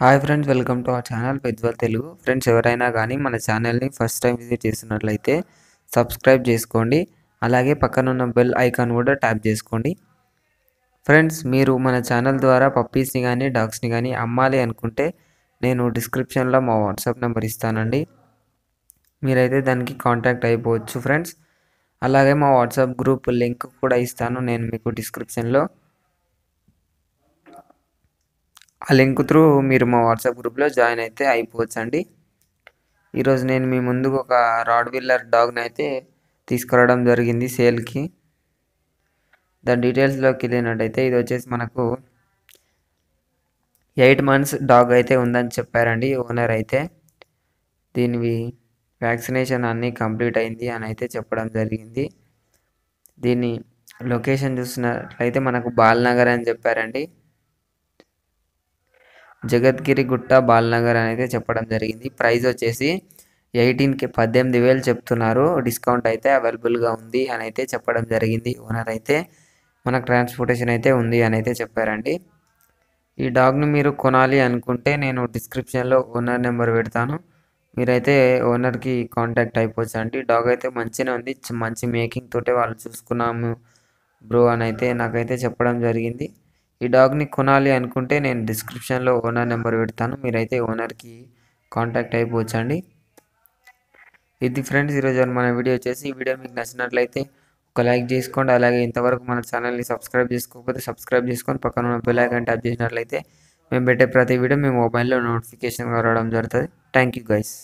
Hi friends, welcome to our channel పెద్వల్ Telugu. Friends, ఎవరైనా కానీ మన ఛానల్ని ఫస్ట్ టైం విజిట్ చేస్తున్నట్లయితే సబ్స్క్రైబ్ చేసుకోండి. అలాగే పక్కనున్న బెల్ ఐకాన్ కూడా ట్యాప్ చేసుకోండి. ఫ్రెండ్స్, మీరు మన ఛానల్ ద్వారా పప్పీస్ని కానీ డాగ్స్ని కానీ అమ్మాలి అనుకుంటే నేను డిస్క్రిప్షన్లో మా వాట్సాప్ నెంబర్ ఇస్తానండి. మీరైతే దానికి కాంటాక్ట్ అయిపోవచ్చు ఫ్రెండ్స్. అలాగే మా వాట్సాప్ గ్రూప్ లింక్ కూడా ఇస్తాను నేను మీకు డిస్క్రిప్షన్లో. ఆ లింక్ త్రూ మీరు మా వాట్సాప్ గ్రూప్లో జాయిన్ అయితే అయిపోవచ్చండి. ఈరోజు నేను మీ ముందుకు ఒక రాడ్ వీలర్ డాగ్ని అయితే తీసుకురావడం జరిగింది సేల్కి. దాని డీటెయిల్స్లోకి వెళ్ళినట్టయితే ఇది వచ్చేసి మనకు 8 months డాగ్ అయితే ఉందని చెప్పారండి ఓనర్ అయితే. దీనివి వ్యాక్సినేషన్ అన్నీ కంప్లీట్ అయింది అని అయితే చెప్పడం జరిగింది. దీని లొకేషన్ చూసినట్లయితే మనకు బాల్నగర్ అని చెప్పారండి. జగద్గిరి గుట్ట బాల్నగర్ అని అయితే చెప్పడం జరిగింది. ప్రైస్ వచ్చేసి 18,000 చెప్తున్నారు. డిస్కౌంట్ అయితే అవైలబుల్గా ఉంది అని అయితే చెప్పడం జరిగింది ఓనర్ అయితే. మనకు ట్రాన్స్పోర్టేషన్ అయితే ఉంది అని అయితే చెప్పారండి. ఈ డాగ్ను మీరు కొనాలి అనుకుంటే నేను డిస్క్రిప్షన్లో ఓనర్ నెంబర్ పెడతాను. మీరైతే ఓనర్కి కాంటాక్ట్ అయిపోవచ్చు అండి. డాగ్ అయితే మంచిగా ఉంది, మంచి మేకింగ్ తోటే వాళ్ళు చూసుకున్నాము బ్రో అని అయితే నాకైతే చెప్పడం జరిగింది. ఈ డాగ్ని కొనాలి అనుకుంటే నేను డిస్క్రిప్షన్లో ఓనర్ నెంబర్ పెడతాను. మీరైతే ఓనర్కి కాంటాక్ట్ అయిపోవచ్చు అండి. ఇది ఫ్రెండ్స్ ఈరోజు మన వీడియో వచ్చేసి. ఈ వీడియో మీకు నచ్చినట్లయితే ఒక లైక్ చేసుకోండి. అలాగే ఇంతవరకు మన ఛానల్ని సబ్స్క్రైబ్ చేసుకోకపోతే సబ్స్క్రైబ్ చేసుకొని పక్కన ఉన్న బెల్ ఐకాన్ ట్యాప్ చేసినట్లయితే మేము పెట్టే ప్రతి వీడియో మీ మొబైల్లో నోటిఫికేషన్గా రావడం జరుగుతుంది. Thank you guys.